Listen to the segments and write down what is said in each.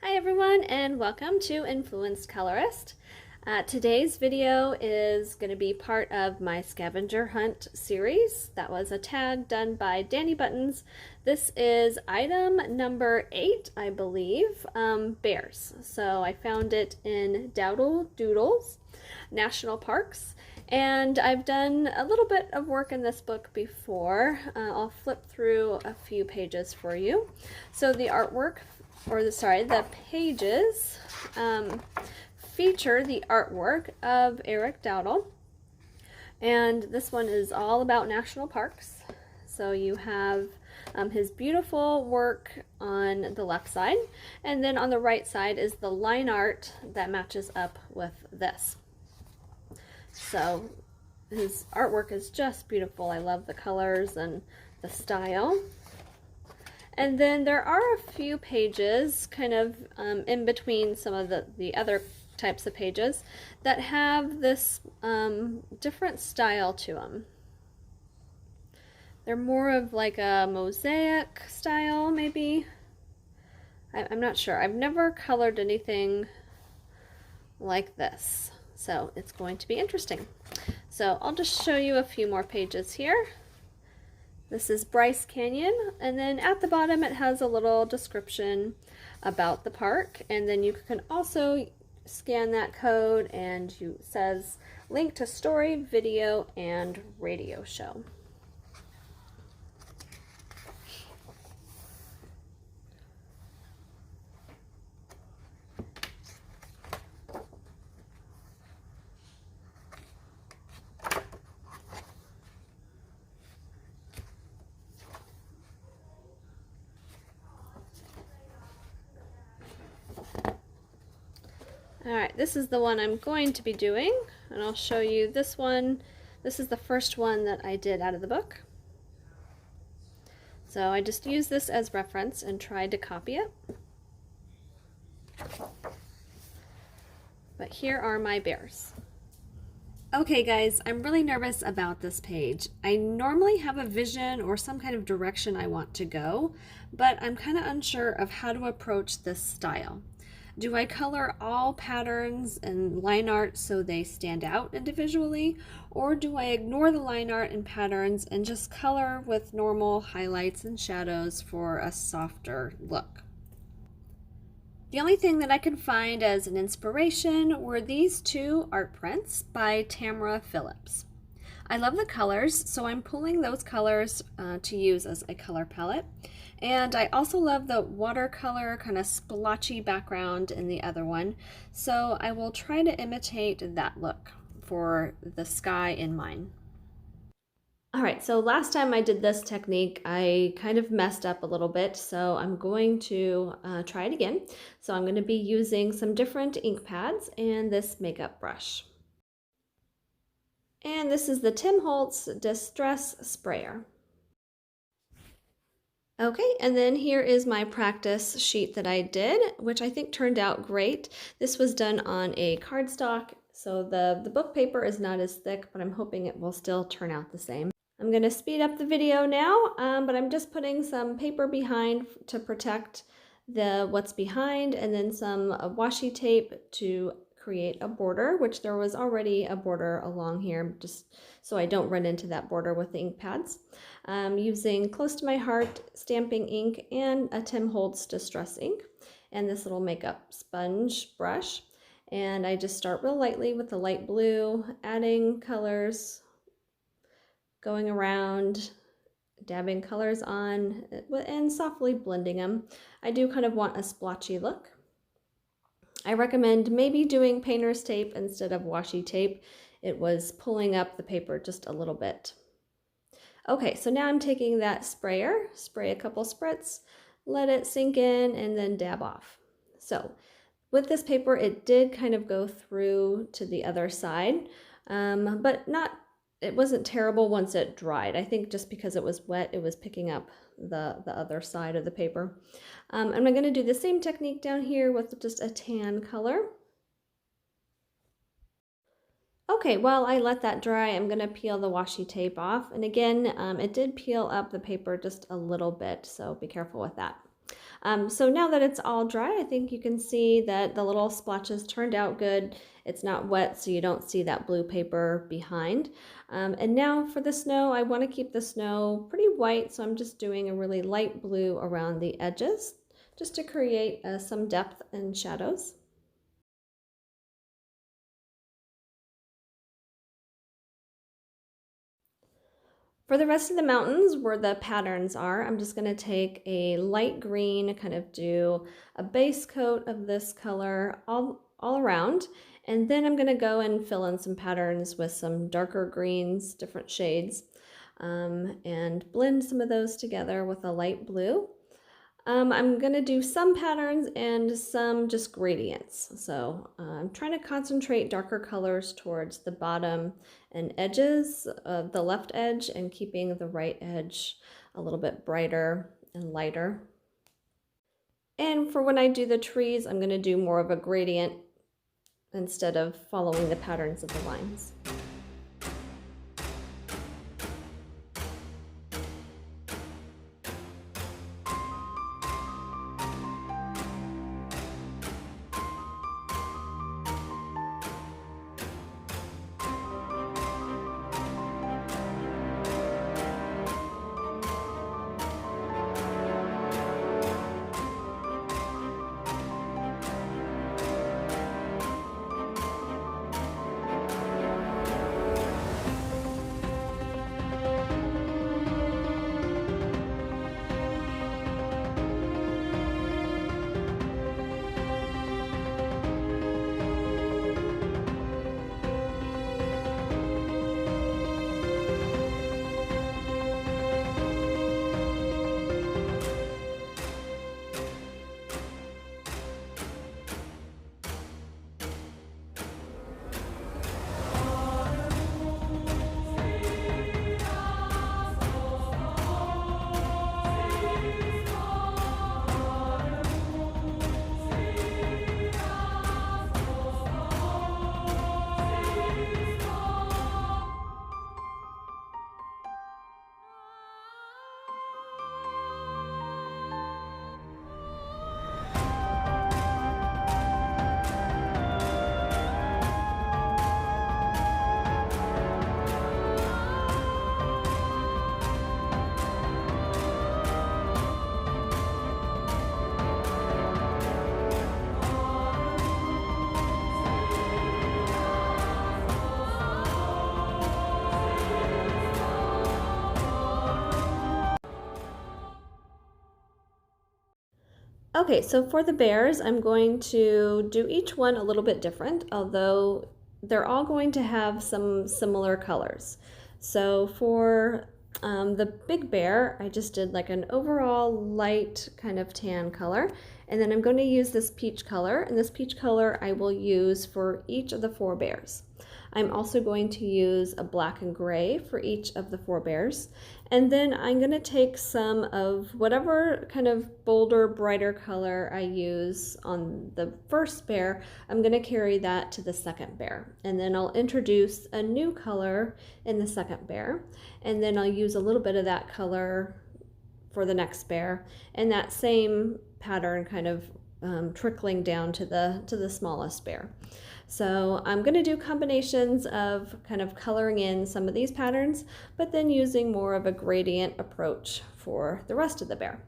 Hi everyone and welcome to Influenced Colorist. Today's video is going to be part of my scavenger hunt series. That was a tag done by Dani Buttons. This is item number 8, I believe, bears. So I found it in Dowdles Doodles National Parks. And I've done a little bit of work in this book before. I'll flip through a few pages for you. So the artwork, the pages feature the artwork of Eric Dowdle, and this one is all about national parks. So you have his beautiful work on the left side, and then on the right side is the line art that matches up with this. So his artwork is just beautiful. I love the colors and the style. And then there are a few pages kind of in between some of the other types of pages that have this different style to them. They're more of like a mosaic style, maybe. I'm not sure. I've never colored anything like this, so it's going to be interesting. So I'll just show you a few more pages here. This is Bryce Canyon, and then at the bottom it has a little description about the park, and then you can also scan that code and it says link to story, video, and radio show. Alright, this is the one I'm going to be doing, and I'll show you this one. This is the first one that I did out of the book. So I just used this as reference and tried to copy it. But here are my bears. Okay guys, I'm really nervous about this page. I normally have a vision or some kind of direction I want to go, but I'm kind of unsure of how to approach this style. Do I color all patterns and line art so they stand out individually, or do I ignore the line art and patterns and just color with normal highlights and shadows for a softer look? The only thing that I could find as an inspiration were these two art prints by Tamara Phillips. I love the colors, so I'm pulling those colors to use as a color palette. And I also love the watercolor kind of splotchy background in the other one, so I will try to imitate that look for the sky in mine. Alright, so last time I did this technique, I kind of messed up a little bit, so I'm going to try it again. So I'm going to be using some different ink pads and this makeup brush. And this is the Tim Holtz Distress Sprayer. Okay, and then here is my practice sheet that I did, which I think turned out great. This was done on a cardstock, so the book paper is not as thick, but I'm hoping it will still turn out the same. I'm going to speed up the video now, but I'm just putting some paper behind to protect what's behind, and then some washi tape to create a border, which there was already a border along here, just so I don't run into that border with the ink pads. Using Close to My Heart stamping ink and a Tim Holtz Distress ink, and this little makeup sponge brush. And I just start real lightly with the light blue, adding colors, going around, dabbing colors on, and softly blending them. I do kind of want a splotchy look. I recommend maybe doing painter's tape instead of washi tape. It was pulling up the paper just a little bit. Okay, so now I'm taking that sprayer, spray a couple spritz, let it sink in, and then dab off. So with this paper, it did kind of go through to the other side, but it wasn't terrible once it dried. I think just because it was wet, it was picking up the other side of the paper. And I'm going to do the same technique down here with just a tan color. Okay, while I let that dry, I'm going to peel the washi tape off. And again, it did peel up the paper just a little bit, so be careful with that. So now that it's all dry, I think you can see that the little splotches turned out good. It's not wet, so you don't see that blue paper behind. And now for the snow, I want to keep the snow pretty white, so I'm just doing a really light blue around the edges, just to create some depth and shadows. For the rest of the mountains where the patterns are, I'm just going to take a light green, kind of do a base coat of this color all around, and then I'm going to go and fill in some patterns with some darker greens, different shades, and blend some of those together with a light blue. I'm going to do some patterns and some just gradients. So I'm trying to concentrate darker colors towards the bottom and edges of the left edge and keeping the right edge a little bit brighter and lighter. And for when I do the trees, I'm going to do more of a gradient instead of following the patterns of the lines. Okay, so for the bears, I'm going to do each one a little bit different, although they're all going to have some similar colors. So for the big bear, I just did like an overall light kind of tan color, and then I'm going to use this peach color, and this peach color I will use for each of the 4 bears. I'm also going to use a black and gray for each of the 4 bears. And then I'm going to take some of whatever kind of bolder, brighter color I use on the first bear, I'm going to carry that to the second bear. And then I'll introduce a new color in the second bear. And then I'll use a little bit of that color for the next bear. And that same pattern kind of trickling down to the smallest bear. So I'm going to do combinations of kind of coloring in some of these patterns, but then using more of a gradient approach for the rest of the bear.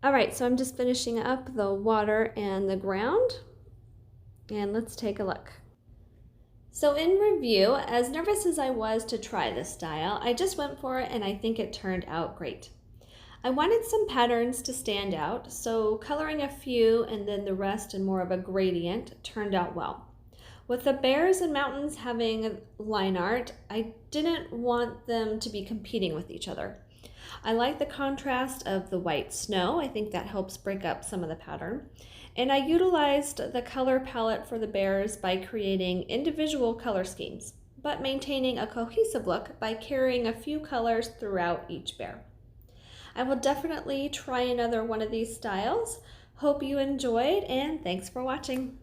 All right, so I'm just finishing up the water and the ground, and let's take a look. So in review, as nervous as I was to try this style, I just went for it and I think it turned out great. I wanted some patterns to stand out, so coloring a few and then the rest in more of a gradient turned out well. With the bears and mountains having line art, I didn't want them to be competing with each other. I like the contrast of the white snow. I think that helps break up some of the pattern. And I utilized the color palette for the bears by creating individual color schemes, but maintaining a cohesive look by carrying a few colors throughout each bear. I will definitely try another one of these styles. Hope you enjoyed, and thanks for watching.